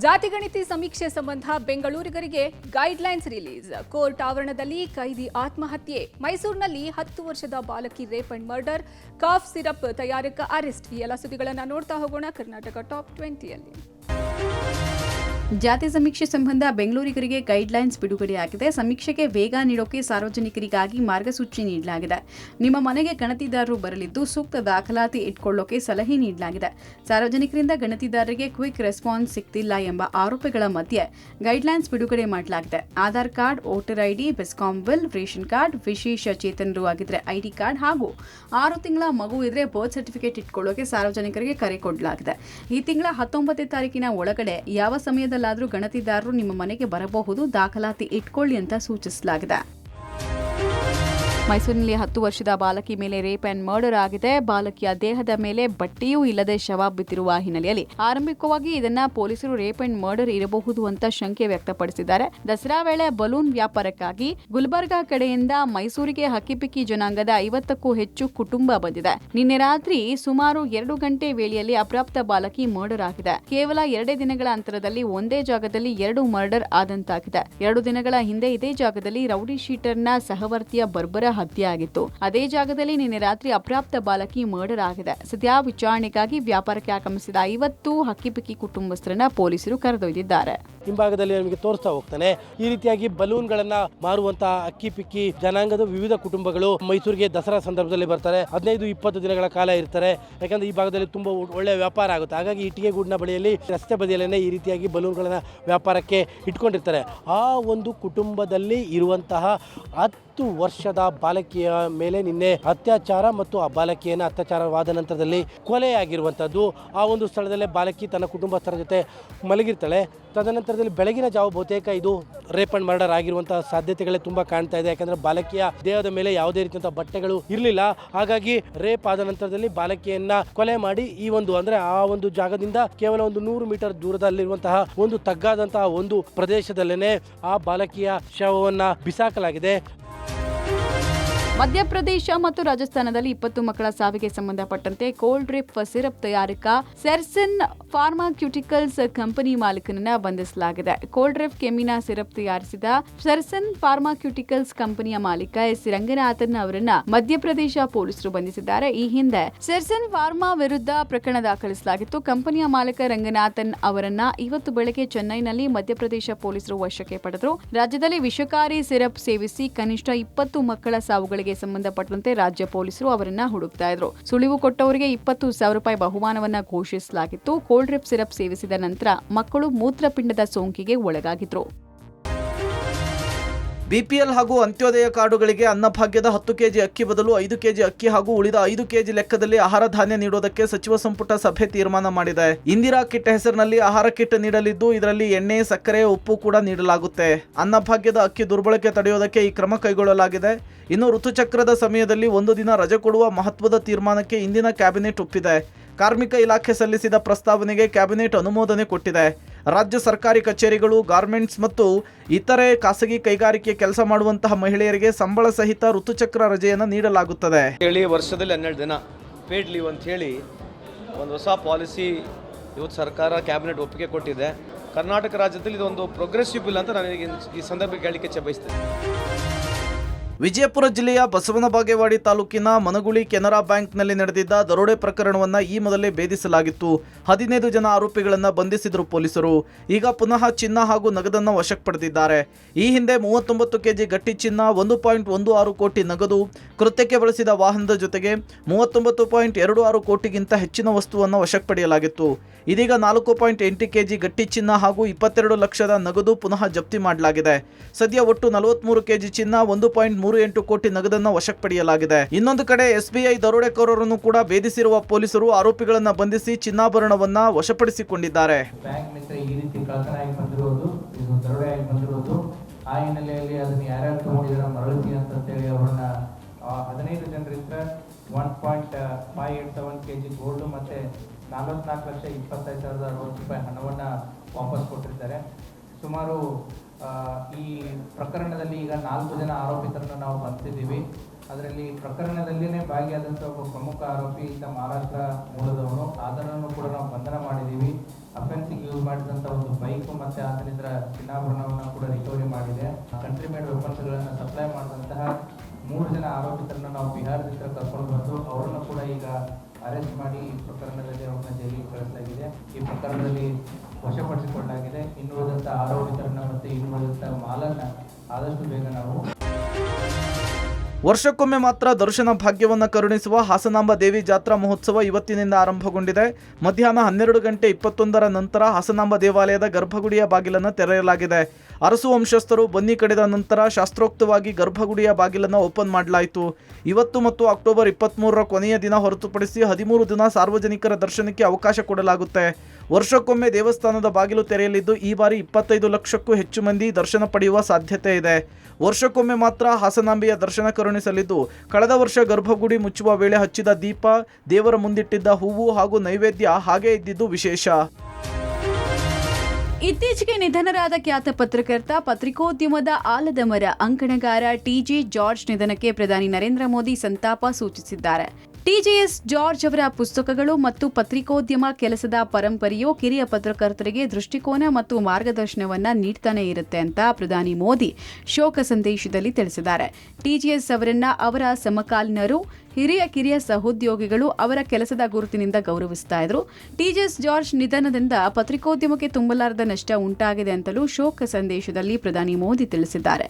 ಜಾತಿಗಣತಿ ಸಮೀಕ್ಷೆ ಸಂಬಂಧ ಬೆಂಗಳೂರಿಗರಿಗೆ guidelines release. Court ಆವರಣದಲ್ಲಿ ಕೈದಿ ಆತ್ಮಹತ್ಯೆ. ಮೈಸೂರಿನಲ್ಲಿ 10 ವರ್ಷದ ಬಾಲಕಿ rape and murder. Cough syrup ತಯಾರಕ ಅರೆಸ್ಟ್. ಈ ಎಲ್ಲ ಸುದ್ದಿಗಳನ್ನು ನೋಡ್ತಾ ಹೋಗೋಣ ಕರ್ನಾಟಕ ಟಾಪ್ 20ಯಲ್ಲಿ. ಜಾತಿ ಸಮೀಕ್ಷೆ ಸಂಬಂಧ ಬೆಂಗಳೂರಿಗರಿಗೆ ಗೈಡ್ಲೈನ್ಸ್ ಬಿಡುಗಡೆಯಾಗಿದೆ. ಸಮೀಕ್ಷೆಗೆ ವೇಗ ನೀಡೋಕೆ ಸಾರ್ವಜನಿಕರಿಗಾಗಿ ಮಾರ್ಗಸೂಚಿ ನೀಡಲಾಗಿದೆ. ನಿಮ್ಮ ಮನೆಗೆ ಗಣತಿದಾರರು ಬರಲಿದ್ದು ಸೂಕ್ತ ದಾಖಲಾತಿ ಇಟ್ಕೊಳ್ಳೋಕೆ ಸಲಹೆ ನೀಡಲಾಗಿದೆ. ಸಾರ್ವಜನಿಕರಿಂದ ಗಣತಿದಾರರಿಗೆ ಕ್ವಿಕ್ ರೆಸ್ಪಾನ್ಸ್ ಸಿಗ್ತಿಲ್ಲ ಎಂಬ ಆರೋಪಗಳ ಮಧ್ಯೆ ಗೈಡ್ಲೈನ್ಸ್ ಬಿಡುಗಡೆ ಮಾಡಲಾಗಿದೆ. Aadhaar card, voter ID, BESCOM bill, ration card, ವಿಶೇಷ ಚೇತನರು ಆಗಿದ್ರೆ ಐಡಿ ಕಾರ್ಡ್ ಹಾಗೂ 6 ತಿಂಗಳ ಮಗು ಇದ್ರೆ ಬರ್ತ್ ಸರ್ಟಿಫಿಕೇಟ್ ಇಟ್ಕೊಳ್ಳೋಕೆ ಸಾರ್ವಜನಿಕರಿಗೆ ಕರೆ ಕೊಡಲಾಗಿದೆ. ಈ ತಿಂಗಳ 19ನೇ ತಾರೀಕಿನ ಒಳಗಡೆ ಯಾವ ಸಮಯದಲ್ಲಾದರೂ ಗಣತಿದಾರರು ನಿಮ್ಮ ಮನೆಗೆ ಬರಬಹುದು, ದಾಖಲಾತಿ ಇಟ್ಕೊಳ್ಳಿ ಅಂತ ಸೂಚಿಸಲಾಗಿದೆ. ಮೈಸೂರಿನಲ್ಲಿ 10 ವರ್ಷದ ಬಾಲಕಿ ಮೇಲೆ ರೇಪ್ ಅಂಡ್ ಮರ್ಡರ್ ಆಗಿದೆ. ಬಾಲಕಿಯ ದೇಹದ ಮೇಲೆ ಬಟ್ಟೆಯೂ ಇಲ್ಲದೆ ಶವ ಬಿದ್ದಿರುವ ಹಿನ್ನೆಲೆಯಲ್ಲಿ ಆರಂಭಿಕವಾಗಿ ಇದನ್ನ ಪೊಲೀಸರು ರೇಪ್ ಅಂಡ್ ಮರ್ಡರ್ ಇರಬಹುದು ಅಂತ ಶಂಕೆ ವ್ಯಕ್ತಪಡಿಸಿದ್ದಾರೆ. ದಸರಾ ವೇಳೆ ಬಲೂನ್ ವ್ಯಾಪಾರಕ್ಕಾಗಿ ಗುಲ್ಬರ್ಗಾ ಕಡೆಯಿಂದ ಮೈಸೂರಿಗೆ ಹಕ್ಕಿಪಿಕ್ಕಿ ಜನಾಂಗದ 50ಕ್ಕೂ ಹೆಚ್ಚು ಕುಟುಂಬ ಬಂದಿದೆ. ನಿನ್ನೆ ರಾತ್ರಿ ಸುಮಾರು 2 ಗಂಟೆ ವೇಳೆಯಲ್ಲಿ ಅಪ್ರಾಪ್ತ ಬಾಲಕಿ ಮರ್ಡರ್ ಆಗಿದೆ. ಕೇವಲ 2 ದಿನಗಳ ಅಂತರದಲ್ಲಿ ಒಂದೇ ಜಾಗದಲ್ಲಿ 2 ಮರ್ಡರ್ ಆದಂತಾಗಿದೆ. 2 ದಿನಗಳ ಹಿಂದೆ ಇದೇ ಜಾಗದಲ್ಲಿ ರೌಡಿ ಶೀಟರ್ನ ಸಹವರ್ತಿಯ ಬರ್ಬರ ಹತ್ಯೆ ಆಗಿತ್ತು. ಅದೇ ಜಾಗದಲ್ಲಿ ನಿನ್ನೆ ರಾತ್ರಿ ಅಪ್ರಾಪ್ತ ಬಾಲಕಿ ಮರ್ಡರ್ ಆಗಿದೆ. ಸದ್ಯ ವಿಚಾರಣೆಗಾಗಿ ವ್ಯಾಪಾರಕ್ಕೆ ಆಗಮಿಸಿದ 50 ಹಕ್ಕಿಪಿಕ್ಕಿ ಕುಟುಂಬಸ್ಥರನ್ನ ಪೊಲೀಸರು ಕರೆದೊಯ್ದಿದ್ದಾರೆ. ಹಿಂಭಾಗದಲ್ಲಿ ನಮಗೆ ತೋರಿಸ್ತಾ ಹೋಗ್ತಾನೆ. ಈ ರೀತಿಯಾಗಿ ಬಲೂನ್ಗಳನ್ನ ಮಾರುವಂತಹ ಅಕ್ಕಿಪಿಕ್ಕಿ ಜನಾಂಗದ ವಿವಿಧ ಕುಟುಂಬಗಳು ಮೈಸೂರಿಗೆ ದಸರಾ ಸಂದರ್ಭದಲ್ಲಿ ಬರ್ತಾರೆ. 15-20 ದಿನಗಳ ಕಾಲ ಇರ್ತಾರೆ. ಯಾಕಂದ್ರೆ ಈ ಭಾಗದಲ್ಲಿ ತುಂಬಾ ಒಳ್ಳೆಯ ವ್ಯಾಪಾರ ಆಗುತ್ತೆ. ಹಾಗಾಗಿ ಇಟ್ಟಿಗೆ ಗೂಡಿನ ಬಳಿಯಲ್ಲಿ ರಸ್ತೆ ಬದಿಯಲ್ಲೇ ಈ ರೀತಿಯಾಗಿ ಬಲೂನ್ಗಳನ್ನ ವ್ಯಾಪಾರಕ್ಕೆ ಇಟ್ಕೊಂಡಿರ್ತಾರೆ. ಆ ಒಂದು ಕುಟುಂಬದಲ್ಲಿ ಇರುವಂತಹ 10 ವರ್ಷದ ಬಾಲಕಿಯ ಮೇಲೆ ನಿನ್ನೆ ಅತ್ಯಾಚಾರ ಮತ್ತು ಆ ಬಾಲಕಿಯನ್ನು ಅತ್ಯಾಚಾರವಾದ ನಂತರದಲ್ಲಿ ಕೊಲೆಯಾಗಿರುವಂಥದ್ದು. ಆ ಒಂದು ಸ್ಥಳದಲ್ಲೇ ಬಾಲಕಿ ತನ್ನ ಕುಟುಂಬಸ್ಥರ ಜೊತೆ ಮಲಗಿರ್ತಾಳೆ. ತದನಂತರದಲ್ಲಿ ಬೆಳಗಿನ ಜಾವ ಬಹುತೇಕ ಇದು ರೇಪ್ ಅಂಡ್ ಮರ್ಡರ್ ಆಗಿರುವಂತಹ ಸಾಧ್ಯತೆಗಳೇ ತುಂಬಾ ಕಾಣ್ತಾ ಇದೆ. ಯಾಕಂದ್ರೆ ಬಾಲಕಿಯ ದೇಹದ ಮೇಲೆ ಯಾವುದೇ ರೀತಿಯಂತಹ ಬಟ್ಟೆಗಳು ಇರಲಿಲ್ಲ. ಹಾಗಾಗಿ ರೇಪ್ ಆದ ನಂತರದಲ್ಲಿ ಬಾಲಕಿಯನ್ನ ಕೊಲೆ ಮಾಡಿ ಈ ಒಂದು ಅಂದ್ರೆ ಆ ಒಂದು ಜಾಗದಿಂದ ಕೇವಲ ಒಂದು 100 ಮೀಟರ್ ದೂರದಲ್ಲಿರುವಂತಹ ಒಂದು ತಗ್ಗಾದಂತಹ ಒಂದು ಪ್ರದೇಶದಲ್ಲೇನೆ ಆ ಬಾಲಕಿಯ ಶವವನ್ನ ಬಿಸಾಕಲಾಗಿದೆ. ಮಧ್ಯಪ್ರದೇಶ ಮತ್ತು ರಾಜಸ್ಥಾನದಲ್ಲಿ 20 ಮಕ್ಕಳ ಸಾವಿಗೆ ಸಂಬಂಧಪಟ್ಟಂತೆ ಕೋಲ್ಡ್ ಡ್ರಿಪ್ ಸಿರಪ್ ತಯಾರಕ ಸೆರ್ಸನ್ ಫಾರ್ಮಾಕ್ಯೂಟಿಕಲ್ಸ್ ಕಂಪನಿ ಮಾಲೀಕನನ್ನ ಬಂಧಿಸಲಾಗಿದೆ. ಕೋಲ್ಡ್ ಡ್ರಿಪ್ ಕೆಮಿನಾ ಸಿರಪ್ ತಯಾರಿಸಿದ ಸೆರ್ಸನ್ ಫಾರ್ಮಾಕ್ಯೂಟಿಕಲ್ಸ್ ಕಂಪನಿಯ ಮಾಲೀಕ ಎಸ್ ರಂಗನಾಥನ್ ಅವರನ್ನ ಮಧ್ಯಪ್ರದೇಶ ಪೊಲೀಸರು ಬಂಧಿಸಿದ್ದಾರೆ. ಈ ಹಿಂದೆ ಸೆರ್ಸನ್ ಫಾರ್ಮಾ ವಿರುದ್ಧ ಪ್ರಕರಣ ದಾಖಲಿಸಲಾಗಿತ್ತು. ಕಂಪನಿಯ ಮಾಲೀಕ ರಂಗನಾಥನ್ ಅವರನ್ನ ಇವತ್ತು ಬೆಳಗ್ಗೆ ಚೆನ್ನೈನಲ್ಲಿ ಮಧ್ಯಪ್ರದೇಶ ಪೊಲೀಸರು ವಶಕ್ಕೆ ಪಡೆದರು. ರಾಜ್ಯದಲ್ಲಿ ವಿಷಕಾರಿ ಸಿರಪ್ ಸೇವಿಸಿ ಕನಿಷ್ಠ 20 ಮಕ್ಕಳ ಸಾವುಗಳಿಗೆ ಸಂಬಂಧಪಟ್ಟಂತೆ ರಾಜ್ಯ ಪೊಲೀಸರು ಅವರನ್ನ ಹುಡುಕ್ತಾ ಇದ್ರು. ಸುಳಿವು ಕೊಟ್ಟವರಿಗೆ 20,000 ರೂಪಾಯಿ ಬಹುಮಾನವನ್ನ ಘೋಷಿಸಲಾಗಿತ್ತು. ಕೋಲ್ಡ್ ಡ್ರಿಪ್ ಸಿರಪ್ ಸೇವಿಸಿದ ನಂತರ ಮಕ್ಕಳು ಮೂತ್ರಪಿಂಡದ ಸೋಂಕಿಗೆ ಒಳಗಾಗಿದ್ರು. ಬಿಪಿಎಲ್ ಹಾಗೂ ಅಂತ್ಯೋದಯ ಕಾರ್ಡುಗಳಿಗೆ ಅನ್ನಭಾಗ್ಯದ 10 ಕೆಜಿ ಅಕ್ಕಿ ಬದಲು 5 ಕೆಜಿ ಅಕ್ಕಿ ಹಾಗೂ ಉಳಿದ 5 ಕೆಜಿ ಲೆಕ್ಕದಲ್ಲಿ ಆಹಾರ ಧಾನ್ಯ ನೀಡೋದಕ್ಕೆ ಸಚಿವ ಸಂಪುಟ ಸಭೆ ತೀರ್ಮಾನ ಮಾಡಿದೆ. ಇಂದಿರಾ ಕಿಟ್ ಹೆಸರಿನಲ್ಲಿ ಆಹಾರ ಕಿಟ್ ನೀಡಲಿದ್ದು ಇದರಲ್ಲಿ ಎಣ್ಣೆ, ಸಕ್ಕರೆ, ಉಪ್ಪು ಕೂಡ ನೀಡಲಾಗುತ್ತೆ. ಅನ್ನಭಾಗ್ಯದ ಅಕ್ಕಿ ದುರ್ಬಳಕೆ ತಡೆಯೋದಕ್ಕೆ ಈ ಕ್ರಮ ಕೈಗೊಳ್ಳಲಾಗಿದೆ. ಇನ್ನು ಋತುಚಕ್ರದ ಸಮಯದಲ್ಲಿ 1 ದಿನ ರಜೆ ಕೊಡುವ ಮಹತ್ವದ ತೀರ್ಮಾನಕ್ಕೆ ಇಂದಿನ ಕ್ಯಾಬಿನೆಟ್ ಒಪ್ಪಿದೆ. ಕಾರ್ಮಿಕ ಇಲಾಖೆ ಸಲ್ಲಿಸಿದ ಪ್ರಸ್ತಾವನೆಗೆ ಕ್ಯಾಬಿನೆಟ್ ಅನುಮೋದನೆ ಕೊಟ್ಟಿದೆ. ರಾಜ್ಯ ಸರ್ಕಾರಿ ಕಚೇರಿಗಳು, ಗಾರ್ಮೆಂಟ್ಸ್ ಮತ್ತು ಇತರೆ ಖಾಸಗಿ ಕೈಗಾರಿಕೆ ಕೆಲಸ ಮಾಡುವಂತಹ ಮಹಿಳೆಯರಿಗೆ ಸಂಬಳ ಸಹಿತ ಋತುಚಕ್ರ ರಜೆಯನ್ನು ನೀಡಲಾಗುತ್ತದೆ. ವರ್ಷದಲ್ಲಿ 12 ದಿನ ಪೇಡ್ ಲೀವ್ ಅಂತ ಹೇಳಿ ಒಂದು ಹೊಸ ಪಾಲಿಸಿ ಇವತ್ತು ಸರ್ಕಾರ ಕ್ಯಾಬಿನೆಟ್ ಒಪ್ಪಿಗೆ ಕೊಟ್ಟಿದೆ. ಕರ್ನಾಟಕ ರಾಜ್ಯದಲ್ಲಿ ಇದೊಂದು ಪ್ರೋಗ್ರೆಸಿವ್ ಬಿಲ್ ಅಂತ ನಾನು ಈ ಸಂದರ್ಭಕ್ಕೆ ಹೇಳಿಕೆ ಬಯಸ್ತೇನೆ. ವಿಜಯಪುರ ಜಿಲ್ಲೆಯ ಬಸವನ ಬಾಗೇವಾಡಿ ತಾಲೂಕಿನ ಮನಗುಳಿ ಕೆನರಾ ಬ್ಯಾಂಕ್ನಲ್ಲಿ ನಡೆದಿದ್ದ ದರೋಡೆ ಪ್ರಕರಣವನ್ನು ಈ ಮೊದಲೇ ಭೇದಿಸಲಾಗಿತ್ತು. 15 ಜನ ಆರೋಪಿಗಳನ್ನು ಬಂಧಿಸಿದರು ಪೊಲೀಸರು. ಈಗ ಪುನಃ ಚಿನ್ನ ಹಾಗೂ ನಗದನ್ನು ವಶಕ್ಕೆ ಪಡೆದಿದ್ದಾರೆ. ಈ ಹಿಂದೆ 39 ಕೆಜಿ ಗಟ್ಟಿ ಚಿನ್ನ, 1.16 ಕೋಟಿ ನಗದು, ಕೃತ್ಯಕ್ಕೆ ಬಳಸಿದ ವಾಹನದ ಜೊತೆಗೆ 39.26 ಕೋಟಿಗಿಂತ ಹೆಚ್ಚಿನ ವಸ್ತುವನ್ನು ವಶಕ್ಕೆ ಪಡೆಯಲಾಗಿತ್ತು. ಇದೀಗ 4.8 ಕೆಜಿ ಗಟ್ಟಿ ಚಿನ್ನ ಹಾಗೂ 22 ಲಕ್ಷದ ನಗದು ಪುನಃ ಜಪ್ತಿ ಮಾಡಲಾಗಿದೆ. ಸದ್ಯ ಒಟ್ಟು 43 ಕೆಜಿ ಚಿನ್ನ, 1.38 ಕೋಟಿ ನಗದನ್ನು ವಶಕ್ಕೆ ಪಡೆಯಲಾಗಿದೆ. ಇನ್ನೊಂದು ಕಡೆ ಎಸ್ಬಿಐ ದರೋಡೆಕೋರರನ್ನು ಕೂಡ ಭೇದಿಸಿರುವ ಪೊಲೀಸರು ಆರೋಪಿಗಳನ್ನು ಬಂಧಿಸಿ ಚಿನ್ನಾಭರಣವನ್ನ ವಶಪಡಿಸಿಕೊಂಡಿದ್ದಾರೆ. ಆ ಹಿನ್ನೆಲೆಯಲ್ಲಿ ಅದನ್ನು ಯಾರ್ಯಾರು ತಗೊಂಡಿದ್ದಾರೆ ಮರಳಿಸಿ ಅಂತೇಳಿ ಅವ್ರನ್ನ 15 ಜನರಿಂದ 1.587 ಕೆಜಿ ಗೋಲ್ಡ್ ಮತ್ತೆ 44,25,060 ರೂಪಾಯಿ ಹಣವನ್ನು ವಾಪಸ್ ಕೊಟ್ಟಿರ್ತಾರೆ. ಸುಮಾರು ಈ ಪ್ರಕರಣದಲ್ಲಿ ಈಗ 4 ಜನ ಆರೋಪಿತರನ್ನು ನಾವು ಬಂಧಿಸಿದ್ದೀವಿ. ಅದರಲ್ಲಿ ಪ್ರಕರಣದಲ್ಲಿನೇ ಭಾಗಿಯಾದಂಥ ಒಬ್ಬ ಪ್ರಮುಖ ಆರೋಪಿ ಈತ ಮಹಾರಾಷ್ಟ್ರ ಮೂಲದವನು. ಆತನನ್ನು ಕೂಡ ನಾವು ಬಂಧನ ಮಾಡಿದ್ದೀವಿ. ಅಫೆನ್ಸಿಗೆ ಯೂಸ್ ಮಾಡಿದಂಥ ಒಂದು ಬೈಕ್ ಮತ್ತು ಆತನಿಂದ ಚಿನ್ನಾಭರಣವನ್ನು ಕೂಡ ರಿಕವರಿ ಮಾಡಿದೆ. ಕಂಟ್ರಿ ಮೇಡ್ ವೆಪನ್ಸ್ಗಳನ್ನು ಸಪ್ಲೈ ಮಾಡಿದಂತಹ 3 ಜನ ಆರೋಪಿತರನ್ನು ನಾವು ಬಿಹಾರದಿಂದ ಕರ್ಕೊಂಡು ಬಂದು ಅವರನ್ನು ಕೂಡ ಈಗ ಅರೆಸ್ಟ್ ಮಾಡಿ ಈ ಪ್ರಕರಣದಲ್ಲಿ ಅವ್ರನ್ನ ಜೈಲಿಗೆ ಕಳಿಸಲಾಗಿದೆ. ಈ ಪ್ರಕರಣದಲ್ಲಿ ವಶಪಡಿಸಿಕೊಳ್ಳಲಾಗಿದೆ. ಇನ್ನುಳಿದಂಥ ಆರೋಪಿತರನ್ನು ಮತ್ತು ಇನ್ನುಳಿದಂಥ ಮಾಲನ್ನು ಆದಷ್ಟು ಬೇಗ ನಾವು ವರ್ಷಕ್ಕೊಮ್ಮೆ ಮಾತ್ರ ದರ್ಶನ ಭಾಗ್ಯವನ್ನು ಕರುಣಿಸುವ ಹಾಸನಾಂಬ ದೇವಿ ಜಾತ್ರಾ ಮಹೋತ್ಸವ ಇವತ್ತಿನಿಂದ ಆರಂಭಗೊಂಡಿದೆ. ಮಧ್ಯಾಹ್ನ 12 ಗಂಟೆ 21 ನಂತರ ಹಾಸನಾಂಬ ದೇವಾಲಯದ ಗರ್ಭಗುಡಿಯ ಬಾಗಿಲನ್ನು ತೆರೆಯಲಾಗಿದೆ. ಅರಸು ವಂಶಸ್ಥರು ಬನ್ನಿ ಕಡಿದ ನಂತರ ಶಾಸ್ತ್ರೋಕ್ತವಾಗಿ ಗರ್ಭಗುಡಿಯ ಬಾಗಿಲನ್ನು ಓಪನ್ ಮಾಡಲಾಯಿತು. ಇವತ್ತು ಮತ್ತು ಅಕ್ಟೋಬರ್ 23ರ ಕೊನೆಯ ದಿನ ಹೊರತುಪಡಿಸಿ 13 ದಿನ ಸಾರ್ವಜನಿಕರ ದರ್ಶನಕ್ಕೆ ಅವಕಾಶ ಕೊಡಲಾಗುತ್ತೆ. ವರ್ಷಕ್ಕೊಮ್ಮೆ ದೇವಸ್ಥಾನದ ಬಾಗಿಲು ತೆರೆಯಲಿದ್ದು ಈ ಬಾರಿ 25 ಲಕ್ಷಕ್ಕೂ ಹೆಚ್ಚು ಮಂದಿ ದರ್ಶನ ಪಡೆಯುವ ಸಾಧ್ಯತೆ ಇದೆ. ವರ್ಷಕ್ಕೊಮ್ಮೆ ಮಾತ್ರ ಹಾಸನಾಂಬೆಯ ದರ್ಶನ ಕರುಣಿಸಲಿದ್ದು, ಕಳೆದ ವರ್ಷ ಗರ್ಭಗುಡಿ ಮುಚ್ಚುವ ವೇಳೆ ಹಚ್ಚಿದ ದೀಪ, ದೇವರ ಮುಂದಿಟ್ಟಿದ್ದ ಹೂವು ಹಾಗೂ ನೈವೇದ್ಯ ಹಾಗೆ ಇದ್ದಿದ್ದು ವಿಶೇಷ. ಇತ್ತೀಚೆಗೆ ನಿಧನರಾದ ಖ್ಯಾತ ಪತ್ರಕರ್ತ, ಪತ್ರಿಕೋದ್ಯಮದ ಆಲದ ಮರ, ಅಂಕಣಗಾರ ಟಿ.ಜೆ. ಜಾರ್ಜ್ ನಿಧನಕ್ಕೆ ಪ್ರಧಾನಿ ನರೇಂದ್ರ ಮೋದಿ ಸಂತಾಪ ಸೂಚಿಸಿದ್ದಾರೆ. ಟಿ.ಜೆ.ಎಸ್. ಜಾರ್ಜ್ ಅವರ ಪುಸ್ತಕಗಳು ಮತ್ತು ಪತ್ರಿಕೋದ್ಯಮ ಕೆಲಸದ ಪರಂಪರೆಯು ಕಿರಿಯ ಪತ್ರಕರ್ತರಿಗೆ ದೃಷ್ಟಿಕೋನ ಮತ್ತು ಮಾರ್ಗದರ್ಶನವನ್ನ ನೀಡ್ತಾನೆ ಇರುತ್ತೆ ಅಂತ ಪ್ರಧಾನಿ ಮೋದಿ ಶೋಕ ಸಂದೇಶದಲ್ಲಿ ತಿಳಿಸಿದ್ದಾರೆ. ಟಿ.ಜೆ.ಎಸ್. ಅವರನ್ನ ಅವರ ಸಮಕಾಲೀನರು, ಕಿರಿಯ ಸಹೋದ್ಯೋಗಿಗಳು ಅವರ ಕೆಲಸದ ಗುರುತಿನಿಂದ ಗೌರವಿಸ್ತಾ ಇದ್ರು. ಟಿ.ಜೆ.ಎಸ್. ಜಾರ್ಜ್ ನಿಧನದಿಂದ ಪತ್ರಿಕೋದ್ಯಮಕ್ಕೆ ತುಂಬಲಾರದ ನಷ್ಟ ಉಂಟಾಗಿದೆ ಅಂತಲೂ ಶೋಕ ಸಂದೇಶದಲ್ಲಿ ಪ್ರಧಾನಿ ಮೋದಿ ತಿಳಿಸಿದ್ದಾರೆ.